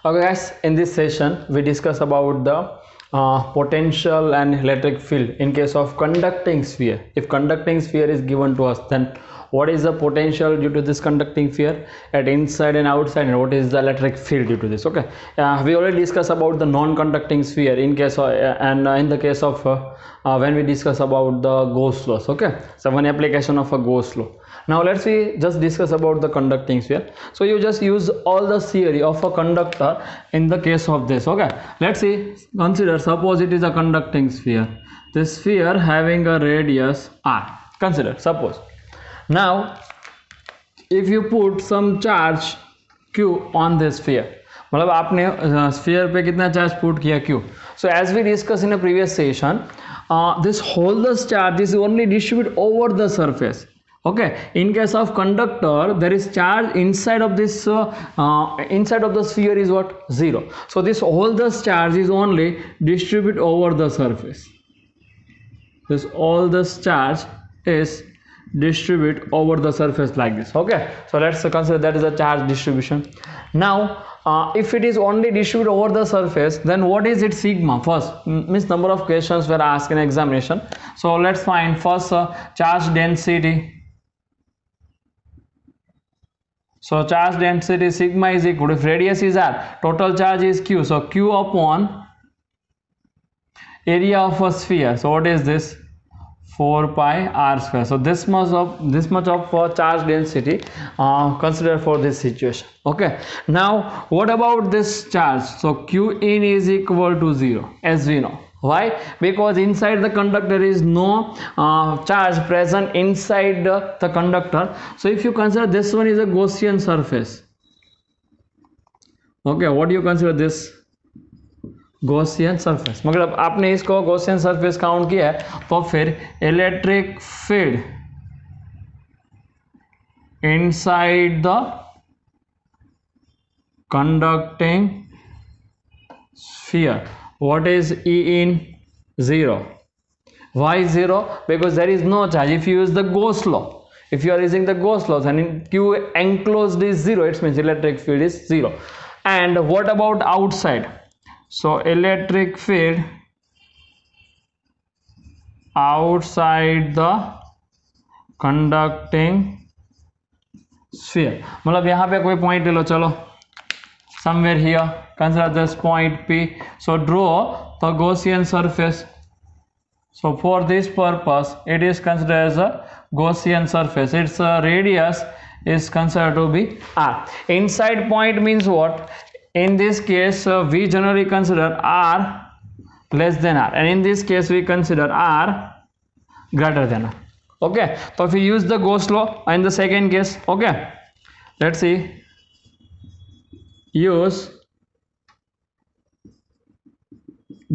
Okay guys, in this session we discuss about the potential and electric field in case of conducting sphere. If conducting sphere is given to us, then what is the potential due to this conducting sphere at inside and outside, and what is the electric field due to this? Okay, we already discussed about the non-conducting sphere in case of in the case of when we discuss about the Gauss laws. Okay, so one application of a Gauss law. Now let's see just discuss about the conducting sphere. So you just use all the theory of a conductor in the case of this. Okay, let's see, consider, suppose it is a conducting sphere, this sphere having a radius r. Consider, suppose now if you put some charge q on this sphere, मतलब आपने sphere पे कितना charge put किया q. So as we discussed in a previous session, this holders charge is only distributed over the surface. Okay, in case of conductor there is charge inside of this inside of the sphere is what? Zero. So this holders charge is only distributed over the surface. This all this charge is distribute over the surface like this. Okay, so let's consider that is a charge distribution. Now if it is only distributed over the surface, then what is its sigma? First, means number of questions were asked in examination. So let's find first charge density. So charge density sigma is equal to, if radius is r, total charge is q, so q upon area of a sphere. So what is this? 4 pi r square. So this much of charge density consider for this situation. Okay, now what about this charge? So q in is equal to 0, as we know. Why? Because inside the conductor is no charge present inside the conductor. So if you consider this one is a Gaussian surface. Okay, what do you consider this? Gaussian surface. मतलब आपने इसको Gaussian surface count किया है, तो फिर electric field inside the conducting sphere, what is E in? 0. Why 0? Because there is no charge. If you use the Gauss law, if you are using the Gauss laws, and in Q enclosed is 0, it means electric field is 0. And what about outside? So electric field outside the conducting sphere, मतलब यहाँ पे कोई point ले लो, चलो somewhere here, consider this point P. So draw the Gaussian surface. So for this purpose it is considered as a Gaussian surface. Its radius is considered to be r. Inside point means what? In this case we generally consider r less than r, and in this case we consider r greater than r. Okay, so if we use the Gauss law in the second case, okay, let's see, use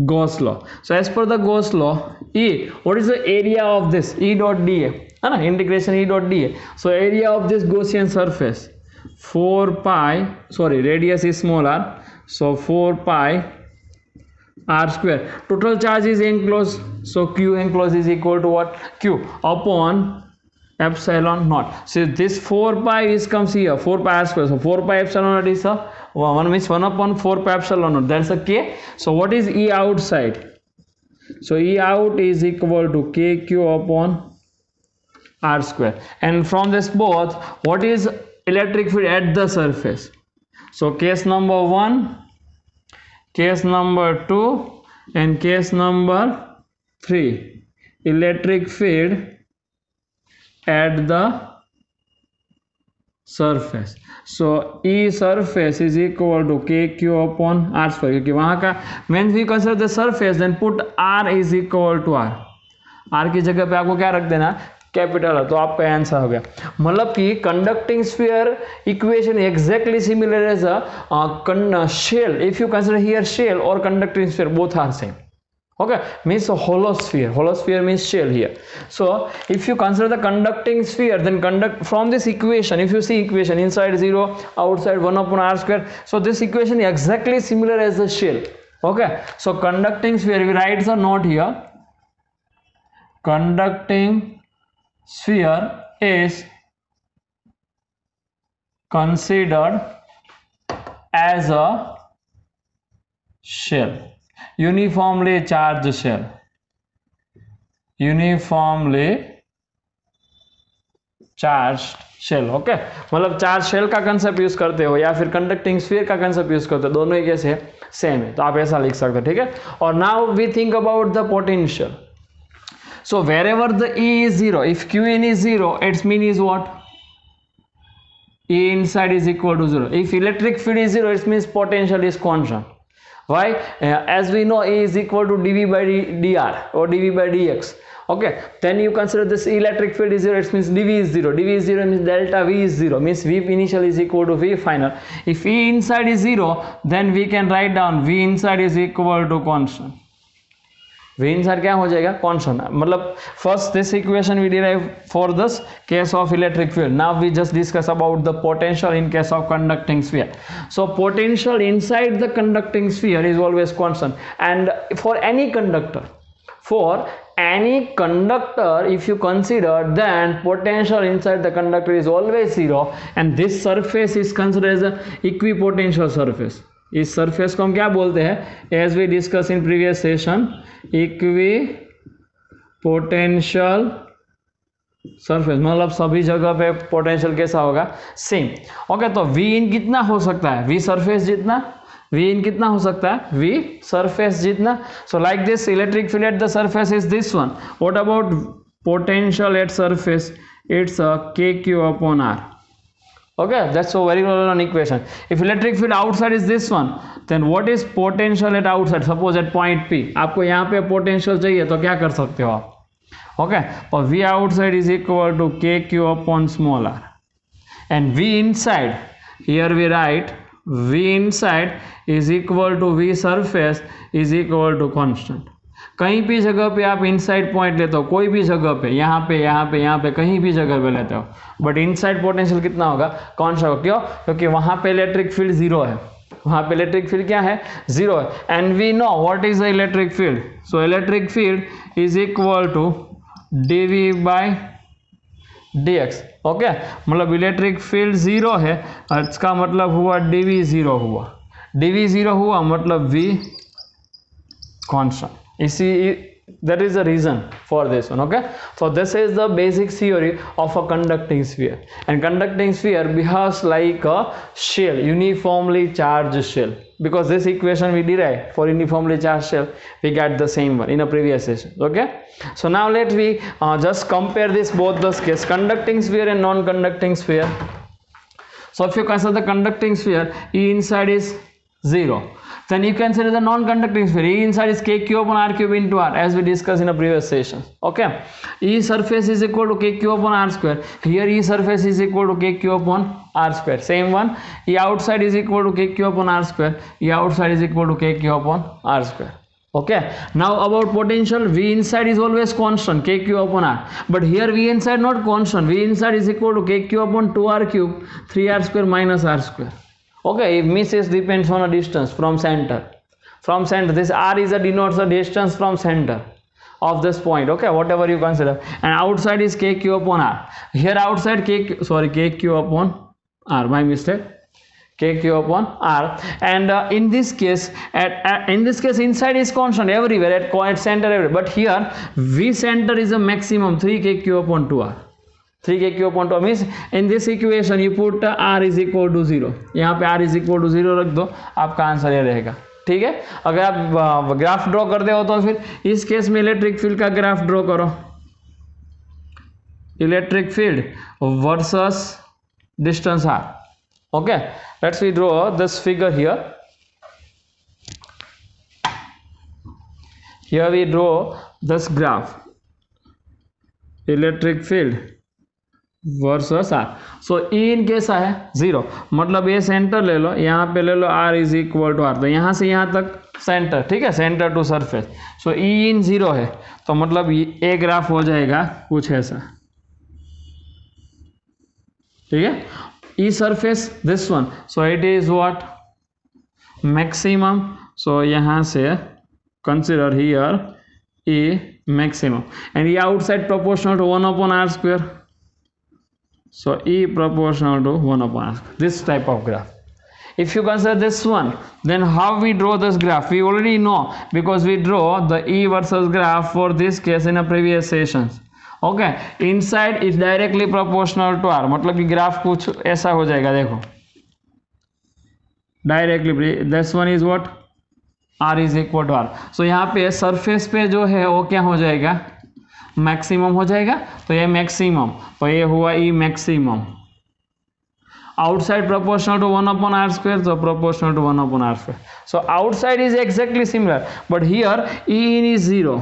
Gauss law. So as per the Gauss law, E, what is the area of this? E dot dA, integration E dot dA. So area of this Gaussian surface, 4 pi, sorry, radius is smaller, so 4 pi r square. Total charge is enclosed, so q enclosed is equal to what? Q upon epsilon naught. So this 4 pi is comes here, 4 pi r square. So 4 pi epsilon naught is a 1 means 1 upon 4 pi epsilon naught. That's a k. So what is E outside? So E out is equal to kq upon r square. And from this both, what is electric field at the surface? So case number 1, case number 2, and case number 3, electric field at the surface. So E surface is equal to kq upon r square, क्योंकि वहाँ का when we consider the surface, then put r is equal to r. r की जगह पे आपको क्या रख देना? कैपिटल है, तो आपका आंसर हो गया. मतलब कि conducting sphere equation exactly similar as a shell. If you consider here shell और conducting sphere, both are same. Okay, means a hollow sphere means shell here. So if you consider the conducting sphere, then conduct from this equation, if you see equation, inside 0, outside 1 upon r square, so this equation is exactly similar as the shell. Okay, so conducting sphere, we write the note here, conducting sphere is considered as a shell, uniformly charged shell, uniformly charge shell. Okay, मतलब charge shell का concept use करते हो या फिर conducting sphere का concept use करते हो, दोनों ही कैसे सेम है, तो आप ऐसा लिख सकते हो. ठीक है. और now we think about the potential. So wherever the E is 0, if Qin is 0, its mean is what? E inside is equal to 0. If electric field is 0, it means potential is constant. Why? As we know, E is equal to dV by dr or dV by dx. Okay, then you consider this electric field is 0, it means dV is 0. dV is 0 means delta V is 0, means V initial is equal to V final. If E inside is 0, then we can write down V inside is equal to constant. V inside क्या हो जाएगा? Constant. मतलब first this equation we derive for this case of electric field. Now we just discuss about the potential in case of conducting sphere. So potential inside the conducting sphere is always constant, and for any conductor, if you consider, then potential inside the conductor is always 0, and this surface is considered as an equipotential surface. इस surface को हम क्या बोलते हैं? As we discuss in previous session, equipotential surface. मतलब सभी जगह पे पोटेंशियल कैसा होगा? सेम. ओके, तो वी इन कितना हो सकता है? वी सरफेस जितना. वी इन कितना हो सकता है? वी सरफेस जितना. So like this electric field at the surface is this one. What about potential at surface? It's k q upon r. Okay, that's a very well known equation. If electric field outside is this one, then what is potential at outside? Suppose at point P, आपको यहाँ पे potential चाहिए तो क्या कर सकते हो आप? Okay, और V outside is equal to KQ upon small r, and V inside, here we write V inside is equal to V surface is equal to constant. कहीं भी जगह पे आप इनसाइड पॉइंट लेते हो, कोई भी जगह पे, यहाँ पे यहाँ पे यहाँ पे कहीं भी जगह पे लेते हो, बट इनसाइड पोटेंशियल कितना होगा? कांस्टेंट. क्यों? क्योंकि वहाँ पे इलेक्ट्रिक फील्ड 0 है. वहाँ पे इलेक्ट्रिक फील्ड क्या है? 0 है. And we know what is the electric field. So electric field is equal to dV by dx. Okay, मतलब इलेक्ट्रिक फील्ड 0 है, इसका मतलब हुआ dV 0 हुआ. dV 0 हुआ मतलब V constant. That is the reason for this one. Okay, so this is the basic theory of a conducting sphere, and conducting sphere behaves like a shell, uniformly charged shell, because this equation we derived for uniformly charged shell, we got the same one in a previous session. Okay, so now let me just compare this both the case, conducting sphere and non-conducting sphere. So if you consider the conducting sphere, E inside is 0, then you consider the non-conducting sphere. E inside is kq upon r cube into r, as we discussed in a previous session. Okay, E surface is equal to kq upon r square. Here E surface is equal to kq upon r square. Same one. E outside is equal to kq upon r square. E outside is equal to kq upon r square. Okay, now about potential, V inside is always constant, kq upon r, but here V inside not constant. V inside is equal to kq upon 2r cube 3r square minus r square. Okay, if misses depends on a distance from center. From center, this r is a denotes the distance from center of this point. Okay, whatever you consider. And outside is kq upon r. Here outside kq upon r. My mistake. kq upon r. And in this case, inside is constant everywhere at center everywhere. But here V center is a maximum 3 kq upon 2r. 3 kq upon 2 means in this equation you put r is equal to 0. यहाँ पे r is equal to 0 रख दो, आपका answer ये रहेगा. ठीक है. अगर आप ग्राफ ड्रॉ करते हो तो फिर इस केस में इलेक्ट्रिक फील्ड का ग्राफ ड्रॉ करो. Electric field versus distance r. Okay, let's we draw this figure here. Here we draw this graph. Electric field versus r. So E in कैसा है? 0. मतलब ये सेंटर ले लो, यहाँ पे ले लो r is equal to R, तो यहाँ से यहाँ तक सेंटर. ठीक है, centre to surface. So E in 0 है, तो मतलब ये ग्राफ हो जाएगा कुछ ऐसा. ठीक है. E surface this one, so it is what? Maximum. So यहाँ से consider here E maximum, and E outside proportional to 1 upon r square. So E proportional to 1 upon r. This type of graph. If you consider this one, then how we draw this graph? We already know because we draw the E versus graph for this case in a previous sessions. Okay, inside is directly proportional to R, मतलब कि graph कुछ ऐसा हो जाएगा, देखो directly this one is what R is equal to R. So यहाँ पे surface पे जो है वो क्या हो जाएगा, मैक्सिमम हो जाएगा. तो ये मैक्सिमम, तो ये हुआ E maximum. Outside proportional to 1 upon R square, so proportional to 1 upon R square. So outside is exactly similar, but here E in is 0.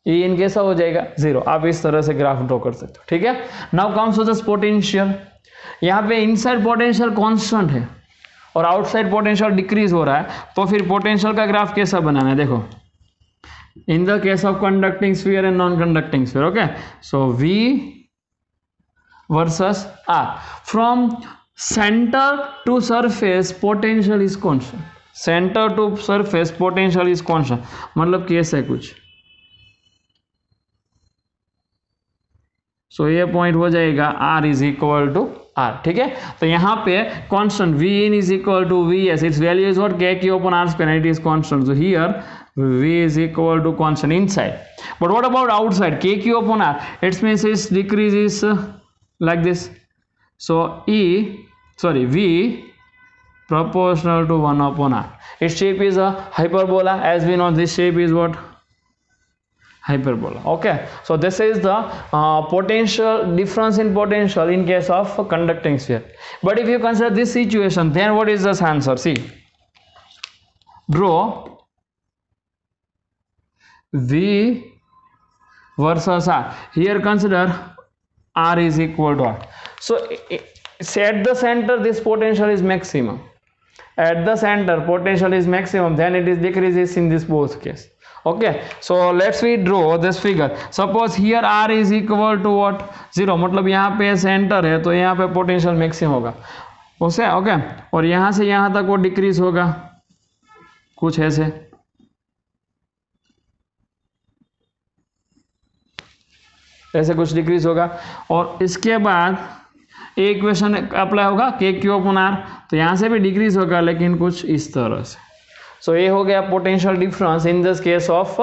E in कैसा हो जाएगा 0. आप इस तरह से ग्राफ ड्रॉ कर सकते हो. ठीक है. Now comes to this potential. यहाँ पे इनसाइड पोटेंशियल कांस्टेंट है और आउटसाइड पोटेंशियल डिक्रीज हो रहा है, तो फिर पोटेंशियल का ग्राफ कैसा बनाना है, देखो in the case of conducting sphere and non conducting sphere. Okay, so V versus R. From center to surface potential is constant. Center to surface potential is constant. मतलब कैसे कुछ, सो ये पॉइंट हो जाएगा R is equal to R. ठीक है. तो यहाँ पे constant V in is equal to Vs. its value is what, K Q upon R square, it is constant. So here V is equal to constant inside. But what about outside? K Q upon R, it means its decrease is like this. So V proportional to 1 upon R. Its shape is a hyperbola. As we know, this shape is what, hyperbola. Okay, so this is the potential difference in potential in case of conducting sphere. But if you consider this situation, then what is this answer? See, draw V versus R. Here consider R is equal to R. So at the center this potential is maximum. At the center potential is maximum, then it is decreases in this both case. Okay, so let's we draw this figure. Suppose here R is equal to what, 0. मतलब यहाँ पे centre है तो यहाँ पे potential maximum होगा उसे. Okay, और यहाँ से यहाँ तक वो डिक्रीज होगा कुछ ऐसे. ऐसे कुछ डिक्रीज होगा और इसके बाद एक इक्वेशन अप्लाई होगा के क्यू अपॉन आर, तो यहाँ से भी डिक्रीज होगा लेकिन कुछ इस तरह से. सो ये हो गया potential difference in this case of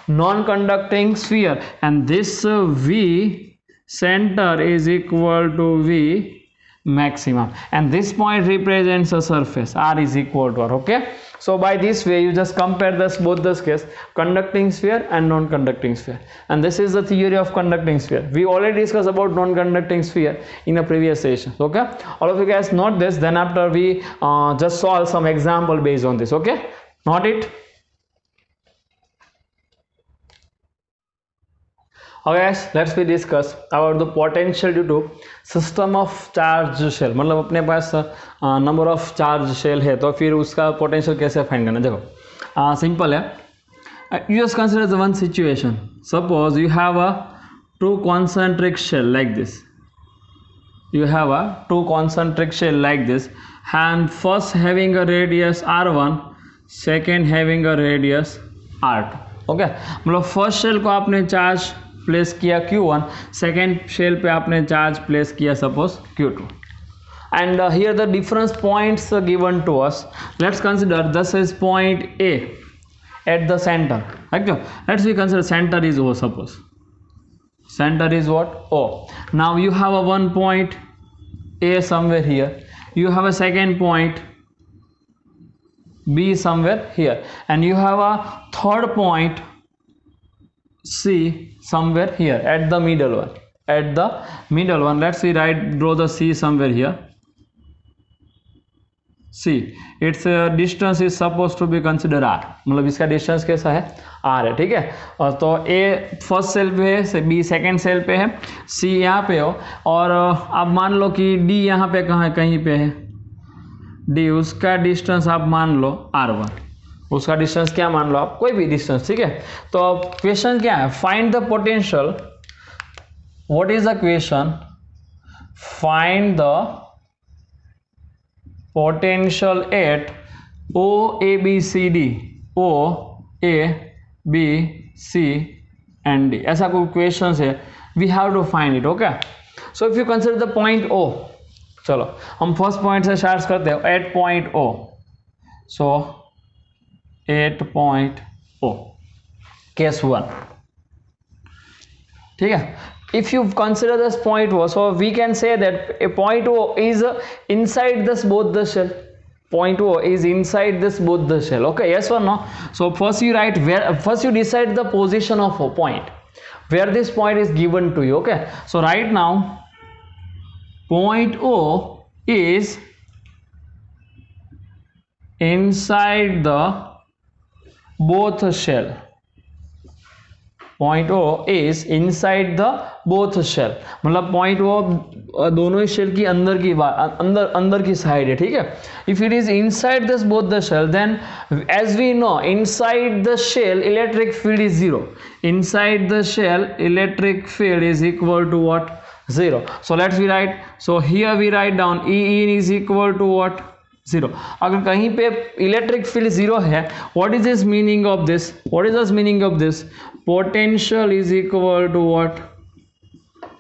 non conducting sphere. And this V center is equal to V maximum, and this point represents a surface. R is equal to R. Okay, so by this way you just compare this both this case, conducting sphere and non-conducting sphere, and this is the theory of conducting sphere. We already discussed about non-conducting sphere in a previous session. Okay, all of you guys note this, then after we just solve some example based on this. Okay, note it. Okay guys, let's we discuss about the potential due to system of charge shell. मतलब अपने पास number of charge shell है तो फिर उसका potential कैसे find करना. देखो simple है. You just consider the one situation. Suppose you have a two concentric shell like this. You have a two concentric shell like this, and first having a radius r1, second having a radius r2. Okay, मतलब first shell को आपने charge place किया Q1, second shell पे आपने charge place किया suppose Q2, and here the difference points given to us. Let's consider this is point A at the center. Okay, let's we consider center is O. Suppose center is what, O. Now you have a one point A somewhere here, you have a second point B somewhere here, and you have a third point C somewhere here at the middle one. At the middle one, let's see, draw the C somewhere here. C, its distance is supposed to be considered R. मतलब इसका distance कैसा है, R है. ठीक है, और तो A first cell पे है, B सेकेंड सेल पे है, C यहाँ पे हो, और आप मान लो कि D यहाँ पे कहाँ है, कहीं पे है D, उसका डिस्टेंस आप मान लो R1. उसका डिस्टेंस क्या मान लो आप, कोई भी डिस्टेंस. ठीक है, तो क्वेश्चन क्या है, find the potential. What is the question, find the potential eight O A B C D, O A B C and D. ऐसा कोई क्वेश्चन है, we have to find it. Okay, so if you consider the point O, चलो हम first point से start करते हैं, at point O. So at point O, case 1, ठीक है। If you consider this point O, so we can say that a point O is inside this both the shell. Point O is inside this both the shell. Okay, yes or no? So first you write where, first you decide the position of a point where this point is given to you. Okay, so right now point O is inside the both shell. Point O is inside the both shell. मतलब point O दोनों ही shell की अंदर की अंदर की side है, ठीक है। If it is inside this both the shell, then as we know, inside the shell electric field is 0. Inside the shell electric field is equal to what? 0. So let's we write. So here we write down E in is equal to what? 0. अगर कहीं पे electric field 0 है, what is this meaning of this? What is this meaning of this? Potential is equal to what?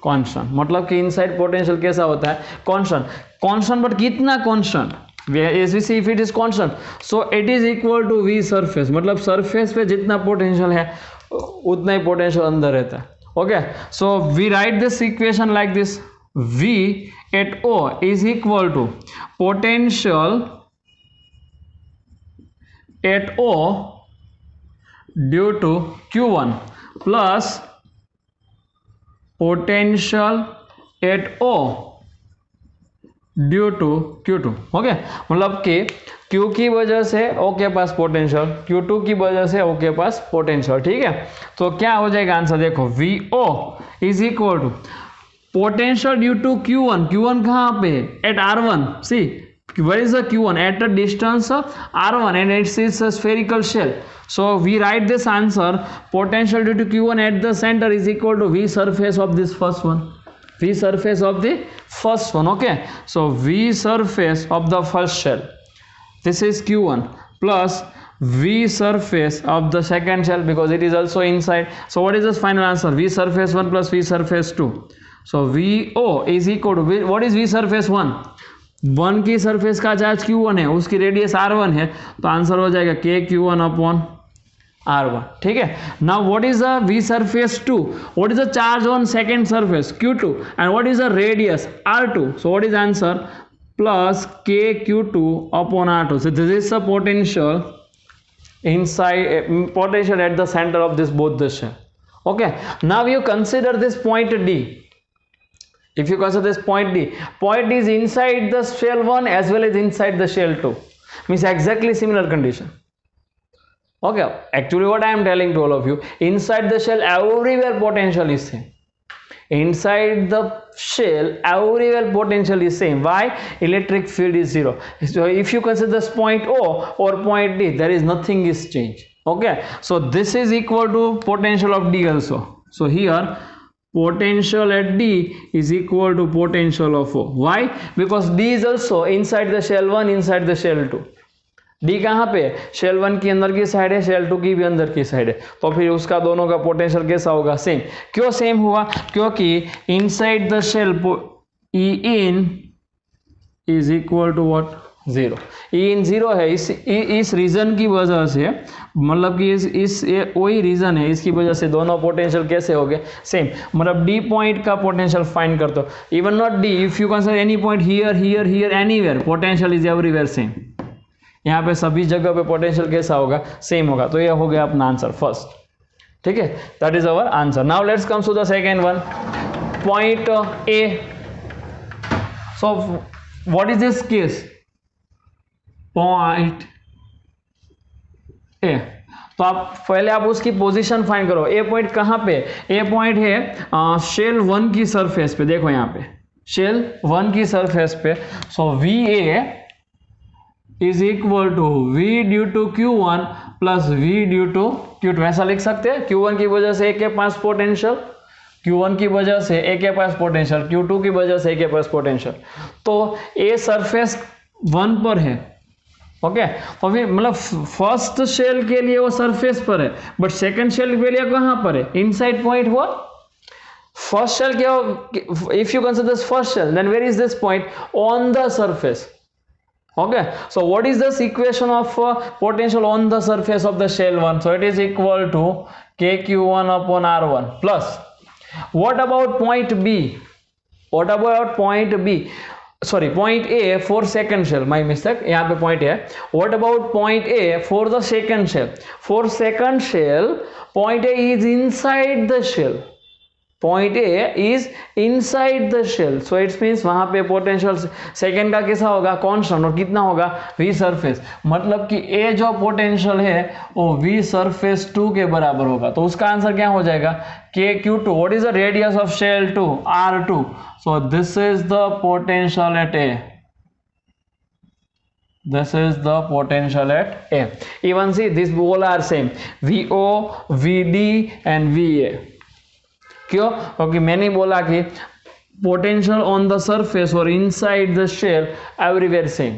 Constant. मतलब कि inside potential कैसा होता है? Constant. Constant but कितना constant? As we see, if it is constant, so it is equal to V surface. मतलब surface पे जितना potential है उतना ही पोटेंशियल अंदर रहता है. Okay, so we write this equation like this. V at O is equal to potential at O due to Q1 plus potential at O due to Q2. Okay, मतलब कि Q की वजह से O के पास potential, Q2 की वजह से O के पास पोटेंशियल, ठीक है। तो क्या हो जाएगा आंसर? देखो VO is equal to potential due to Q1. Q1 कहाँ पे? At R1. See where is the Q1? At a distance R1 and it is a spherical shell. So we write this answer, potential due to Q1 at the center is equal to V surface of this first one. V surface of the first one. Okay, so V surface of the first shell, this is Q1, plus V surface of the second shell because it is also inside. So what is this final answer? V surface 1 plus V surface 2. So VO is equal to, what is V surface 1? 1 की surface का charge Q1 है, उसकी radius R1 है, तो answer हो जाएगा KQ1 upon R1, ठीक है। Now what is the V surface 2? What is the charge on second surface? Q2, and what is the radius? R2. So what is answer? Plus KQ2 upon R2. So this is the potential inside, potential at the center of this both the shell. Okay, now you consider this point D. If you consider this point D, point D is inside the shell 1 as well as inside the shell 2, means exactly similar condition. Okay, actually what I am telling to all of you, inside the shell everywhere potential is same. Inside the shell everywhere potential is same. Why? Electric field is 0. So if you consider this point O or point D, there is nothing is changed. Okay, so this is equal to potential of D also. So here potential at D is equal to potential of O. Why? Because D is also inside the shell 1, inside the shell 2. D कहाँ पे? Shell 1 की अंदर की side है, shell 2 की भी अंदर की साइड है, तो फिर उसका दोनों का पोटेंशियल कैसा होगा? सेम. क्यों सेम हुआ? क्योंकि inside the shell E in is equal to what? 0. E in 0 है. इस रीजन की वजह से, मतलब कि इस वही रीजन है, इसकी वजह से दोनों पोटेंशियल कैसे हो गए? सेम. मतलब D पॉइंट का पोटेंशियल फाइंड कर दो. Even not D, if you consider any point here here here anywhere, potential is everywhere same. यहाँ पे सभी जगह पे पोटेंशियल कैसा होगा? सेम होगा. तो ये हो गया अपना आंसर फर्स्ट, ठीक है। That is our answer. Now let's come to the second one, point A. So what is this case? Point A. तो आप पहले आप उसकी पोजीशन फाइंड करो. A पॉइंट कहाँ पे? A पॉइंट है शेल 1 की सरफेस पे. देखो यहाँ पे शेल 1 की सरफेस पे. So VA is equal to V due to Q1 plus V due to Q2. ऐसा लिख सकते हैं. Q1 की वजह से A के पास पोटेंशियल, Q1 की वजह से A के पास पोटेंशियल, Q2 की वजह से A के पास पोटेंशियल. तो A सरफेस 1 पर है. ओके, तो फिर मतलब फर्स्ट शेल के लिए वो सरफेस पर है, बट सेकंड शेल के लिए कहाँ पर है? इनसाइड पॉइंट हुआ. first shell if you consider this first shell, then where is this point? On the surface. Okay, so what is this equation of potential on the surface of the shell 1? So it is equal to kq1 upon r1 plus, what about point B? What about point B? Sorry, point A for second shell, my mistake, यहाँ पे point A. What about point A for the second shell? For second shell, point A is inside the shell. Point A is inside the shell, so it means वहाँ पे potential second का कैसा होगा? Constant, और कितना होगा? V surface, मतलब कि A जो पोटेंशियल है वो V सरफेस 2 के बराबर होगा, तो उसका आंसर क्या हो जाएगा? KQ2. What is the radius of shell 2? R2. So this is the potential at A. This is the potential at A. Even see, these all are same, VO, VD and VA. क्यों? क्योंकि मैंने बोला कि potential on the surface और inside the shell everywhere same.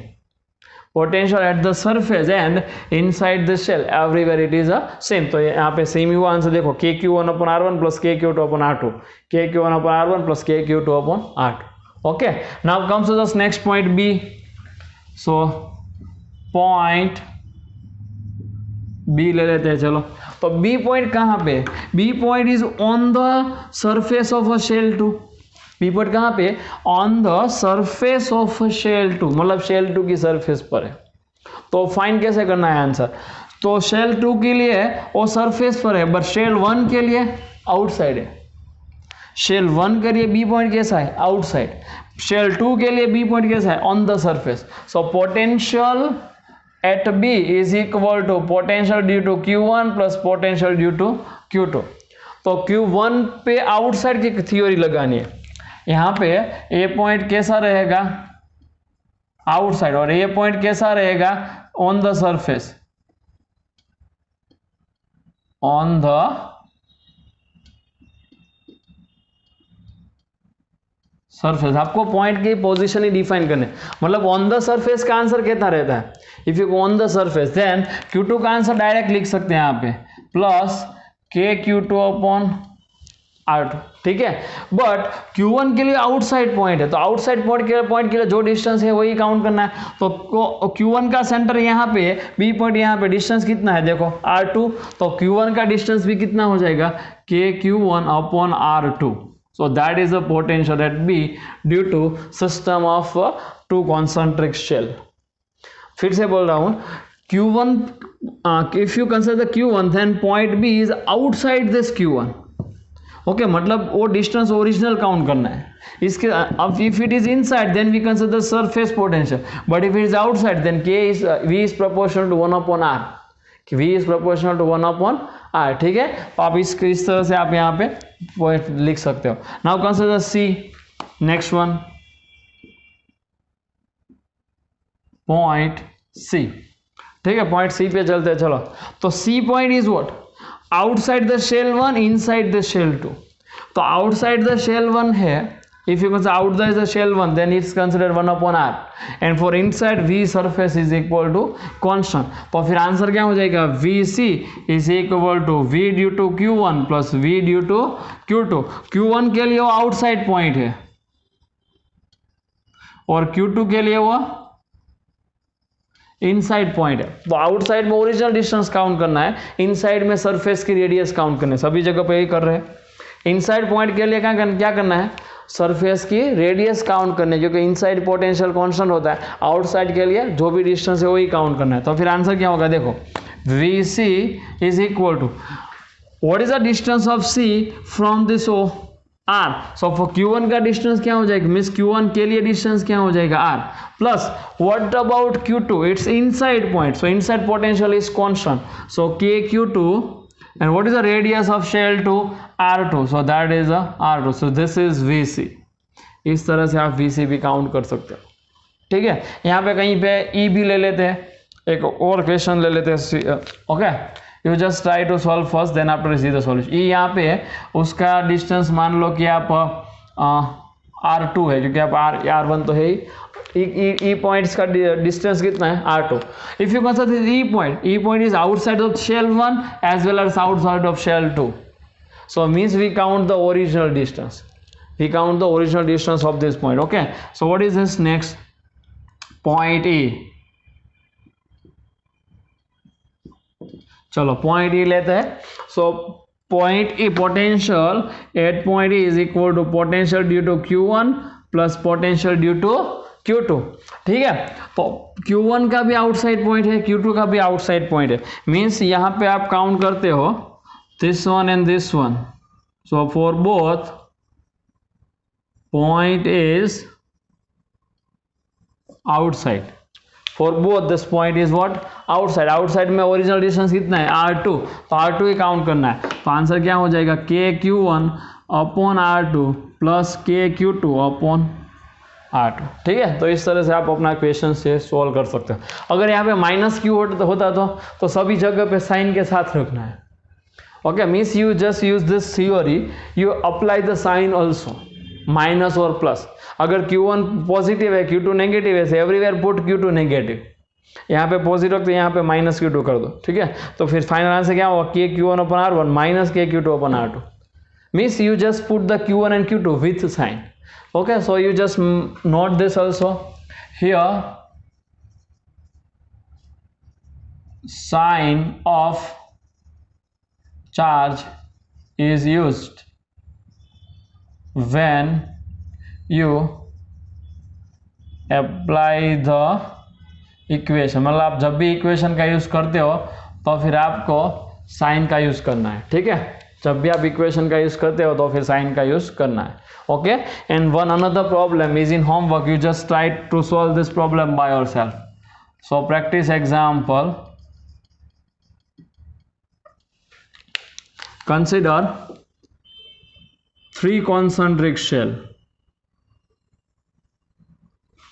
Potential at the surface and inside the shell everywhere it is a same. तो यहाँ पे same ही हुआ आंसर. देखो KQ1 upon R1 plus KQ2 upon R2, KQ1 upon R1 plus KQ2 upon R2. Okay, now comes to the next point B. सो point B ले लेते हैं. चलो, तो B पॉइंट कहाँ पे? B point is on the surface of a shell 2. B point कहाँ पे? On the surface of a shell 2, मतलब शेल 2 की सरफेस पर है. तो फाइंड कैसे करना है आंसर? तो शेल 2 के लिए वो सरफेस पर है, बट शेल 1 के लिए आउटसाइड है. शेल 1 के लिए B पॉइंट कैसा है? आउटसाइड. शेल 2 के लिए B पॉइंट कैसा है? On the surface. So potential at B is equal to potential due to Q1 plus potential due to Q2. तो Q1 पे आउटसाइड की थ्योरी लगानी है. यहाँ पे A पॉइंट कैसा रहेगा? आउटसाइड, और A पॉइंट कैसा रहेगा? On the surface. On the surface. आपको पॉइंट की पोजीशन ही डिफाइन करने, मतलब ऑन द सरफेस का आंसर कितना रहता है? If you go on the surface then Q2 का आंसर डायरेक्ट लिख सकते हैं यहाँ पे, प्लस KQ2 अपॉन R2. ठीक है, बट Q1 के लिए आउटसाइड पॉइंट है, तो आउटसाइड पॉइंट के लिए जो डिस्टेंस है वही काउंट करना है. तो Q1 का सेंटर यहाँ पे, B पॉइंट यहाँ पे, डिस्टेंस कितना है? देखो R2, तो Q1 का डिस्टेंस भी कितना हो जाएगा? KQ1 upon R2. So that is the potential at B due to system of two concentric shell. फिर से बोल रहा हूँ, Q1 if you consider the Q1 then point B is outside this Q1. Okay, मतलब वो distance original count करना है. इसके अब if it is inside then we consider surface potential, but if it is outside then V is proportional to 1 upon R. V is proportional to 1 upon R. ठीक है, तो आप इस तरह से आप यहाँ पे पॉइंट लिख सकते हो. Now consider C. Next one, point C. ठीक है, पॉइंट C पे चलते हैं. चलो, तो C point is what? Outside the shell 1, inside the shell 2. तो आउटसाइड द शेल 1 है, if you consider outside the shell 1 then it's considered 1 upon R, and for inside V surface is equal to constant. तो फिर answer क्या हो जाएगा? VC is equal to V due to Q1 plus V due to Q2. Q1 के लिए वो outside point है और Q2 के लिए वो इनसाइड पॉइंट है. तो आउटसाइड में ओरिजिनल डिस्टेंस काउंट करना है, इनसाइड में सरफेस की रेडियस काउंट करना है. सभी जगह पे यही कर रहे हैं. इनसाइड पॉइंट के लिए क्या करना है? सरफेस की रेडियस काउंट करनी है, क्योंकि इनसाइड पोटेंशियल कांस्टेंट होता है. आउटसाइड के लिए जो भी डिस्टेंस है वही काउंट करना है. तो फिर आंसर क्या होगा? देखो, VC is equal to what is the distance of C from this O? R. So for Q1 का डिस्टेंस क्या हो जाएगा? मीन्स Q1 के लिए डिस्टेंस क्या हो जाएगा? R. Plus what about Q2? It's inside point, so inside potential is constant, so KQ2. And what is the radius of shell 2? R2. So that is a R2. So this is VC. इस तरह से आप VC भी count कर सकते हो. ठीक है, यहाँ पे कहीं पे E भी ले लेते हैं. एक और क्वेश्चन ले लेते हैं. Okay, you just try to solve first then after see the solution. E यहाँ पे उसका डिस्टेंस मान लो कि आप R2 है, क्योंकि आप R1 तो है ही. E पॉइंट्स का डिस्टेंस कितना है? R2. If you consider E point is outside of shell 1 as well as outside of shell 2. So means we count the original distance. We count the original distance of this point. Okay, so what is this next? Point E. चलो point E लेते हैं. So point E potential at point E is equal to potential due to Q1 plus potential due to Q2. ठीक है, तो Q1 का भी outside point है, Q2 का भी आउटसाइड पॉइंट है. मीन्स यहाँ पे आप काउंट करते हो this one and this one. So for both point is outside. For both this point is what? Outside. Outside में ओरिजिनल डिस्टेंस कितना है? R2. तो R2 ही काउंट करना है. तो आंसर क्या हो जाएगा? KQ1 upon R2 plus KQ2 upon R2. ठीक है, तो इस तरह से आप अपना क्वेश्चन से सॉल्व कर सकते हो. अगर यहाँ पे माइनस क्यू होता तो सभी जगह पे साइन के साथ रखना है. Okay, means you just use this theory, you apply the sign also, minus और प्लस. अगर Q1 पॉजिटिव है, Q2 नेगेटिव है, एवरीवेयर पुट Q2 नेगेटिव. यहाँ पे पॉजिटिव तो यहाँ पे माइनस Q2 कर दो. ठीक है, तो फिर फाइनल आंसर क्या होगा? KQ1 upon R1 minus KQ2 upon R2. Means you just put the Q1 and Q2 with sign. Okay, so you just note this also here. Sign of charge is used when you apply the equation. मतलब आप जब भी equation का use करते हो तो फिर आपको साइन का यूज करना है. ठीक है, जब भी आप इक्वेशन का यूज करते हो तो फिर साइन का यूज करना है. Okay, and one another problem is in homework. You just try to solve this problem by yourself. So practice example. Consider 3 concentric shell.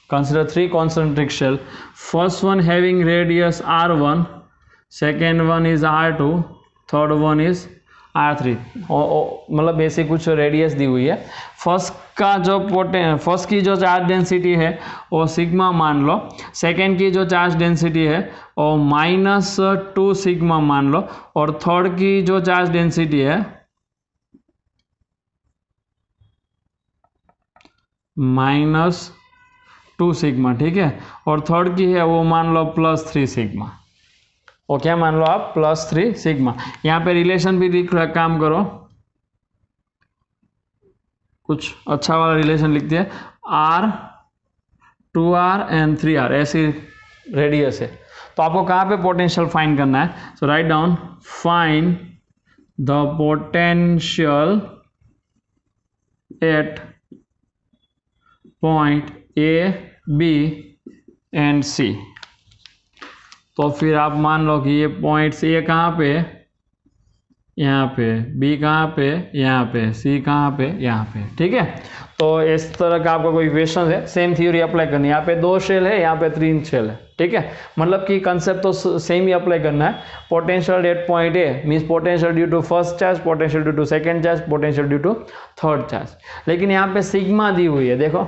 Consider 3 concentric shell. First one having radius R1, second one is R2, third one is R3. मतलब basic कुछ radius दी हुई है. First की जो charge density है वो sigma मान लो. Second की जो चार्ज डेंसिटी है वो -2 सिग्मा मान लो. और थर्ड की जो चार्ज डेंसिटी है -2 सिग्मा. ठीक है, और थर्ड की है वो मान लो +3 सिग्मा. ओके, मान लो आप +3 सिग्मा. यहाँ पे रिलेशन भी लिख रहा है, काम करो कुछ अच्छा वाला रिलेशन लिखते हैं. R 2R एंड 3R ऐसी रेडियस है. तो आपको कहाँ पे पोटेंशियल फाइंड करना है? So write down, find the potential at point A, B and C. तो फिर आप मान लो कि ये पॉइंट A कहाँ पे? यहाँ पे. B कहाँ पे? यहाँ पे. C कहाँ पे? यहाँ पे. ठीक है, तो इस तरह का आपका कोई इक्वेशन है, सेम थ्योरी अप्लाई करनी है. यहाँ पे 2 शेल है, यहाँ पे 3 शेल है. ठीक है, मतलब कि कंसेप्ट तो सेम ही अप्लाई करना है. Potential at point A means potential due to first charge, potential due to second charge, potential due to third charge. लेकिन यहाँ पे सिग्मा दी हुई है, देखो.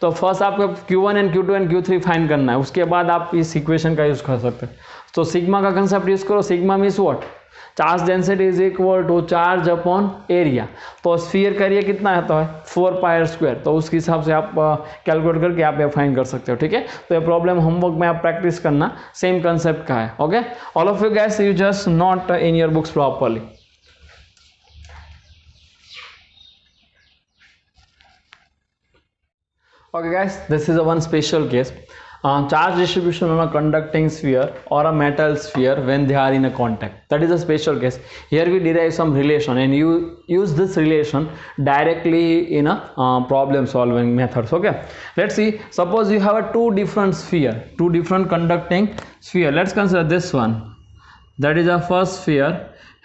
तो फर्स्ट आपको Q1 and Q2 and Q3 find करना है, उसके बाद आप इस इक्वेशन का यूज कर सकते हैं. तो सिग्मा का कंसेप्ट यूज करो. Sigma means what? Charge density is equal to charge upon area. तो स्फीयर का एरिया कितना आता है? 4πr². तो उसके हिसाब से आप कैलकुलेट करके आप ये फाइंड कर सकते हो. ठीक है, तो ये प्रॉब्लम होमवर्क में आप प्रैक्टिस करना, सेम कंसेप्ट का है. Okay, all of you guys, you just note in your books properly. Okay guys, this is a one special case. Charge distribution on a conducting sphere or a metal sphere when they are in a contact. That is a special case. Here we derive some relation and you use this relation directly in a problem solving methods. Okay, let's see. Suppose you have a two different conducting sphere. Let's consider this one. That is a first sphere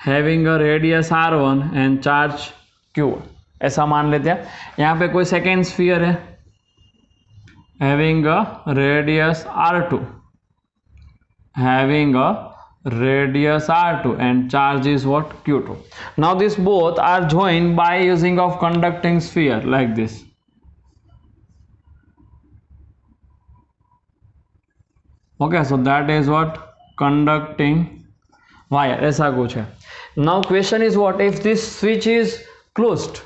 having a radius R1 and charge Q1. ऐसा मान लेते हैं. यहाँ पे कोई second sphere है having a radius R2 and charge is what? Q2. Now these both are joined by using of conducting sphere like this. Okay, so that is what? Conducting wire. ऐसा कुछ है. Now question is what if this switch is closed?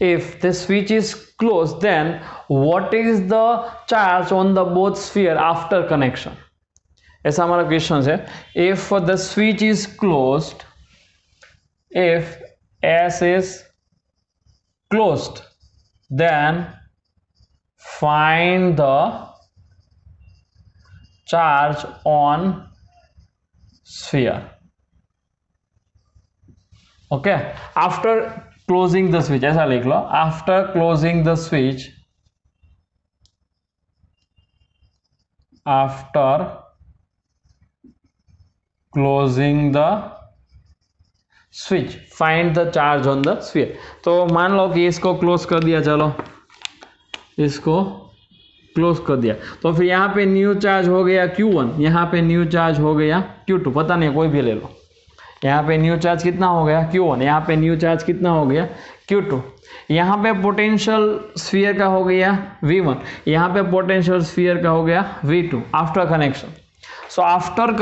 If this switch is closed, then what is the charge on the both sphere after connection? ऐसा हमारा question है. If the switch is closed, if S is closed, then find the charge on sphere. Okay, after closing the switch, ऐसा लिख लो, after closing the switch, after closing the switch, find the charge on the sphere. तो मान लो कि इसको close कर दिया, चलो इसको क्लोज कर दिया, तो फिर यहाँ पे न्यू चार्ज हो गया Q1, यहाँ पे न्यू चार्ज हो गया Q2, पता नहीं कोई भी ले लो. यहाँ पे न्यू चार्ज कितना हो गया Q1, यहाँ पे न्यू चार्ज कितना हो गया Q2, यहाँ पे पोटेंशियल स्फीयर का हो गया V1, यहाँ पे पोटेंशियल स्फीयर का हो गया V2 after connection. So after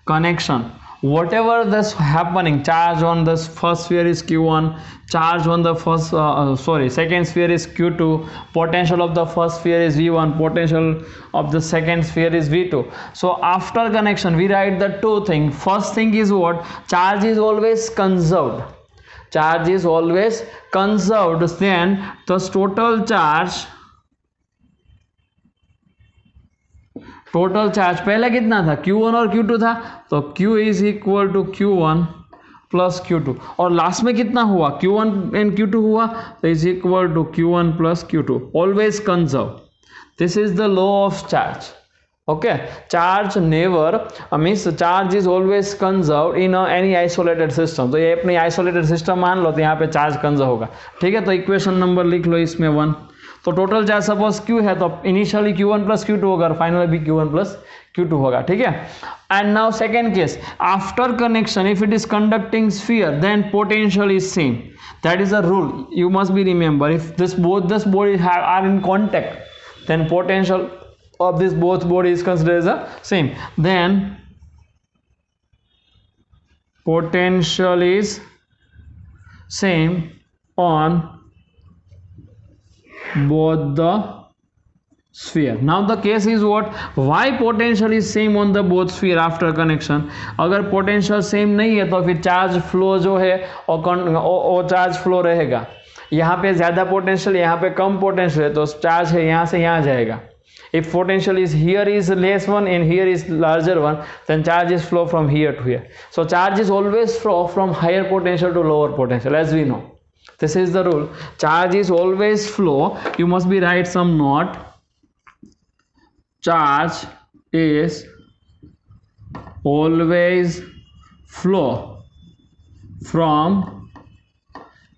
connection, whatever this happening, charge on this first sphere is Q1, charge on the second sphere is Q2, potential of the first sphere is V1, potential of the second sphere is V2. So after connection we write the two things. First thing is what? Charge is always conserved. Charge is always conserved. Then the total charge पहले कितना था, Q1 और Q2 था, तो Q is equal to Q1 plus Q2, और last में कितना हुआ, Q1 एंड Q2 हुआ, तो is equal to Q1 plus Q2. Always conserve. This is the law of charge. Okay, charge never means charge is always conserve in any isolated system. तो ये अपनी isolated system मान लो, तो यहाँ पे charge conserve होगा. ठीक है, तो इक्वेशन नंबर लिख लो इसमें 1. तो टोटल चार्ज सपोज Q है, तो इनिशियली Q1 प्लस Q2 होगा और फाइनली भी Q1 प्लस Q2 होगा. ठीक है. And now second case, after connection if it is conducting sphere then potential is same. That is a rule you must be remember. If both this body are in contact, then potential of this both body is considered as the same. Then potential is same on both the sphere. Now the case is what? Why potential is same on the both sphere after connection? अगर potential same नहीं है तो फिर charge flow जो है वो charge flow रहेगा. यहाँ पे ज़्यादा पोटेंशियल, यहाँ पे कम पोटेंशियल है, तो चार्ज है यहाँ से यहाँ जाएगा. If potential is here is less one and here is larger one, then charges flow from here to here. So charge is always flow from higher potential to lower potential, as we know. This is the rule. Charge is always flow. You must be write some note. Charge is always flow from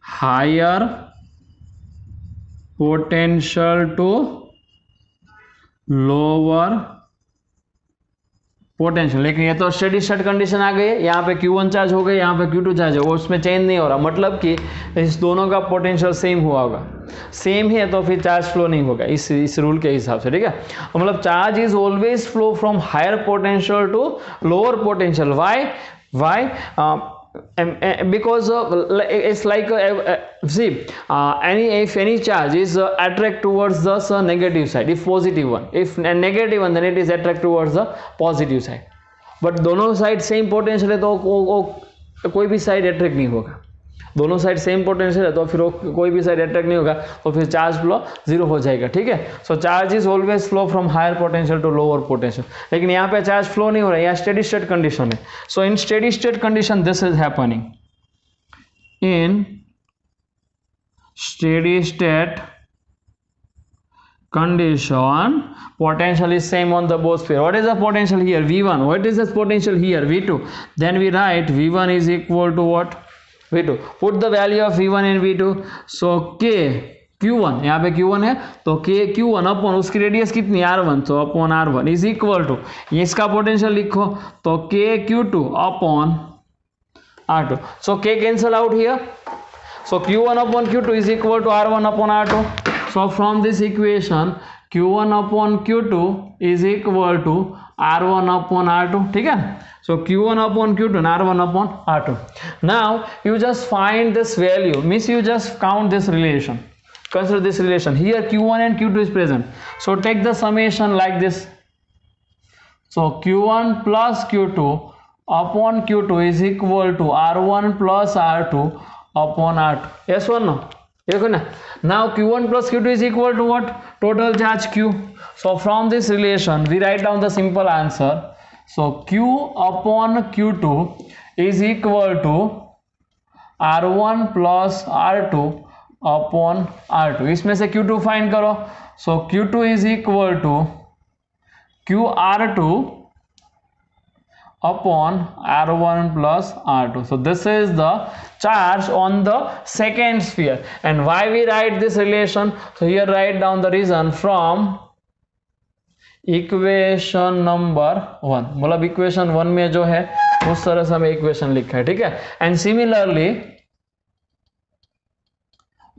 higher potential to lower potential. लेकिन ये तो steady state condition आ गई है. यहाँ पे Q1 charge हो गए, यहाँ पे Q2 चार्ज है, वो उसमें चेंज नहीं हो रहा. मतलब कि इस दोनों का पोटेंशियल सेम हुआ होगा. सेम है तो फिर चार्ज फ्लो नहीं होगा इस रूल के हिसाब से. ठीक है, मतलब charge is always flow from higher potential to lower potential. Why because it's like if any charge is attract towards the negative side, if positive one, if negative one, then it is attract towards the positive side. But दोनों side same potential है तो कोई भी side attract नहीं होगा. दोनों side same potential है तो फिर कोई भी साइड अट्रैक्ट नहीं होगा, तो फिर चार्ज फ्लो जीरो हो जाएगा. ठीक है, so charge is always flow from higher potential to lower potential. लेकिन यहाँ पे चार्ज फ्लो नहीं हो रहा है, यहाँ स्टेडी स्टेट कंडीशन है. So in steady state condition this is happening. In steady state condition potential is same on the both sphere. What is the potential here? V1. What is the potential here? V2. Then we write V1 is equal to what? V2. Put the value of V1 and V2. So K Q1, यहाँ पे Q1 है तो K Q1 upon उसकी radius कितनी R1, तो upon R1 is equal to, ये इसका potential लिखो तो K Q2 upon R2. So K cancel out here. So Q1 upon Q2 is equal to R1 upon R2. So from this equation Q1 upon Q2 is equal to R1 upon R2. ठीक है, so Q1 upon Q2 and R1 upon R2. Now you just find this value, means you just count this relation. Consider this relation here. Q1 and Q2 is present, so take the summation like this. So Q1 plus Q2 upon Q2 is equal to R1 plus R2 upon R2. Yes or no? Now Q1 plus Q2 is equal to what? Total charge Q. So from this relation we write down the simple answer. So Q upon Q2 is equal to R1 plus R2 upon R2. इसमें से Q2 find करो. So Q2 is equal to QR2 upon R1 plus R2. So this is the charge on the second sphere. And why we write this relation? So here write down the reason from equation number 1. मतलब equation 1 में जो है उस तरह से हमें equation लिखा है. ठीक है. एंड सिमिलरली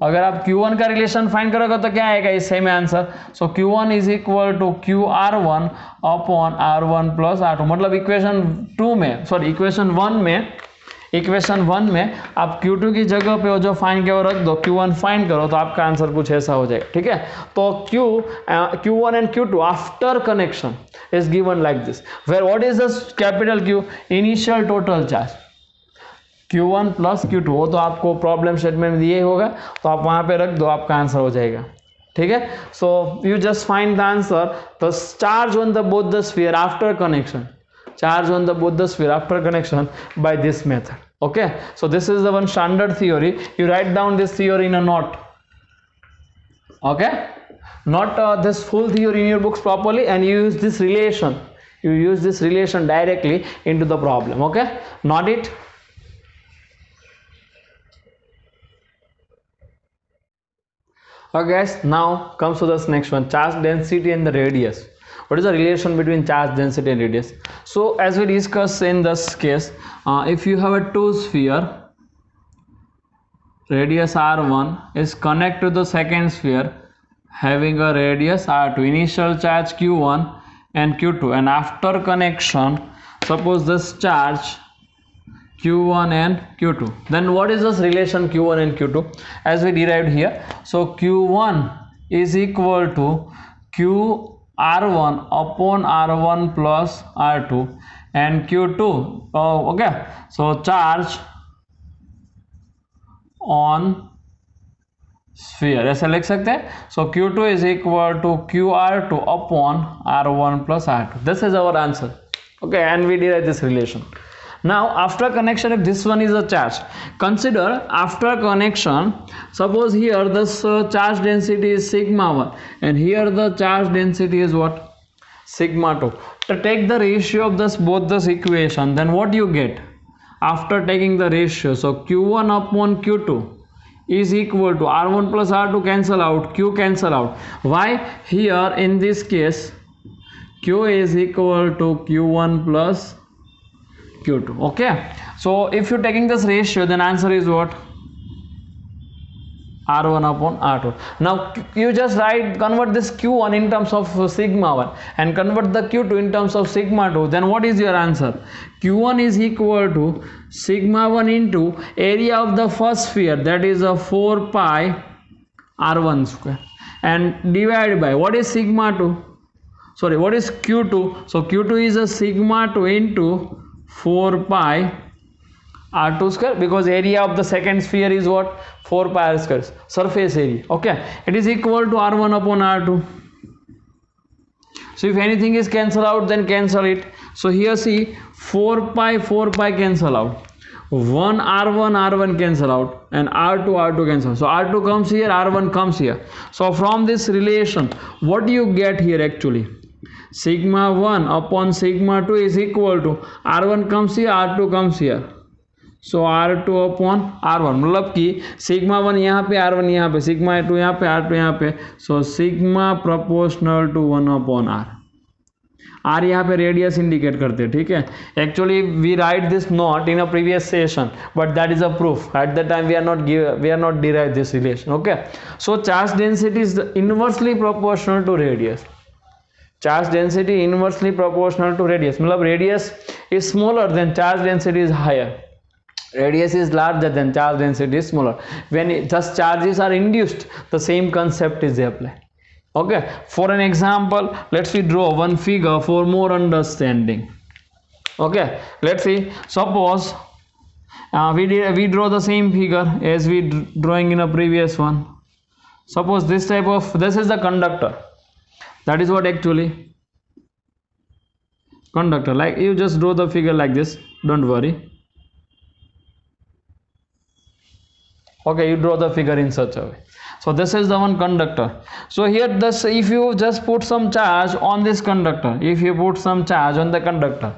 अगर आप Q1 का रिलेशन फाइंड करोगे तो क्या आएगा इस same answer. So Q1 is equal to QR1 upon R1 plus R2. मतलब इक्वेशन 2 में, सॉरी इक्वेशन 1 में आप Q2 की जगह पे वो जो फाइंड किया वो रख दो, Q1 फाइंड करो तो आपका आंसर कुछ ऐसा हो जाएगा. ठीक है. तो Q1 and Q2 after connection is given like this, where what is the capital Q? Initial total charge Q1 plus Q2. वो तो आपको प्रॉब्लम स्टेटमेंट में दिए होगा, तो आप वहां पे रख दो, आपका आंसर हो जाएगा. ठीक है. So you just find the answer. The charge on the both the sphere after connection, charge on the both the sphere after connection by this method. Okay, so this is the one standard theory. You write down this theory in a note. Okay, not this full theory in your books properly, and you use this relation. You use this relation directly into the problem. Okay, not it. Okay guys, now comes to this next one, charge density and the radius. What is the relation between charge density and radius? So as we discussed in this case, if you have a two sphere, radius R1 is connected to the second sphere having a radius R2, initial charge Q1 and Q2, and after connection suppose this charge Q1 and Q2, then what is this relation Q1 and Q2 as we derived here? So Q1 is equal to QR1 upon R1 plus R2 and Q2, okay, so charge on sphere ऐसे लिख सकते हैं. So Q2 is equal to QR2 upon R1 plus R2. This is our answer. Okay, and we derive this relation. Now after connection, if this one is a charge, consider after connection, suppose here this charge density is sigma 1 and here the charge density is what? Sigma 2. To take the ratio of this both this equation, then what you get after taking the ratio? So Q1 upon Q2 is equal to R1 plus R2 cancel out, Q cancel out. Why? Here in this case Q is equal to Q1 plus Q2. Okay, so if you're taking this ratio, then answer is what? R1 upon R2. Now you just convert this Q1 in terms of sigma 1 and convert the Q2 in terms of sigma 2. Then what is your answer? Q1 is equal to sigma 1 into area of the first sphere, that is a 4 pi R1 square, and divided by what is sigma 2? Sorry, what is Q2? So Q2 is a sigma 2 into 4 pi R2 square, because area of the second sphere is what? 4 pi R square, surface area. Okay, it is equal to R1 upon R2. So if anything is cancel out, then cancel it. So here see 4 pi cancel out, 1 R1 cancel out, and R2 cancel. So R2 comes here, R1 comes here. So from this relation what do you get here actually? Sigma 1 upon sigma 2 is equal to R1 comes here, R2 comes here, so R2 upon R1. मतलब कि sigma 1 यहाँ पे, R1 यहाँ पे, sigma 2 यहाँ पे, R2 यहाँ पे, so sigma proportional to 1 upon R. R यहाँ पे रेडियस इंडिकेट करते हैं, ठीक है. Actually we write this not in a previous session, but that is a proof. At the time we are not derive this relation. Okay, so charge density is inversely proportional to radius. Charge density inversely proportional to radius, मतलब radius is smaller then charge density is higher. Radius is larger than charge density is smaller. When thus charges are induced, the same concept is applied. Okay, for an example, let's we draw one figure for more understanding. Okay, let's see. Suppose we draw the same figure as we drawing in a previous one. Suppose this is the conductor. That is what actually conductor. Like you just draw the figure like this. Don't worry. Okay, you draw the figure in such a way. So this is the one conductor. So here this, if you just put some charge on this conductor, if you put some charge on the conductor,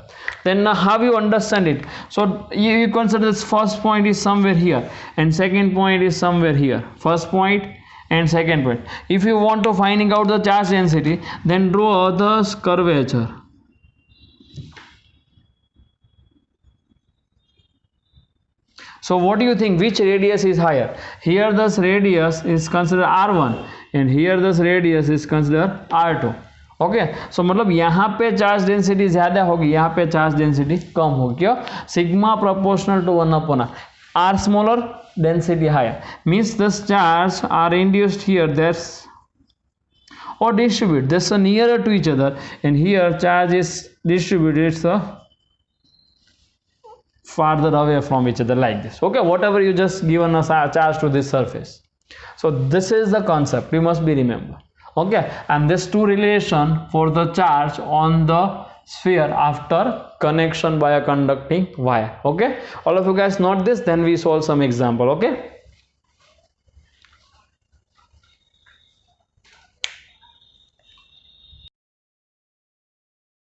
then how you understand it? So you consider this first point is somewhere here and second point is somewhere here. First point and second point. If you want to finding out the charge density, then draw the curvature. So what do you think, which radius is higher? Here this radius is considered r1 and here this radius is considered r2. Okay, so मतलब यहाँ पे charge density ज्यादा होगी, यहाँ पे charge density कम होगी. क्यों? Sigma proportional to 1/r. R smaller, density higher, means this charge are induced here that's or distribute this nearer to each other, and here charge is distributed so farther away from each other like this. Okay, whatever you just given a charge to this surface. So this is the concept, you must be remember. Okay, and this two relation for the charge on the sphere after connection by a conducting wire. Okay, all of you guys note this, then we solve some example. Okay.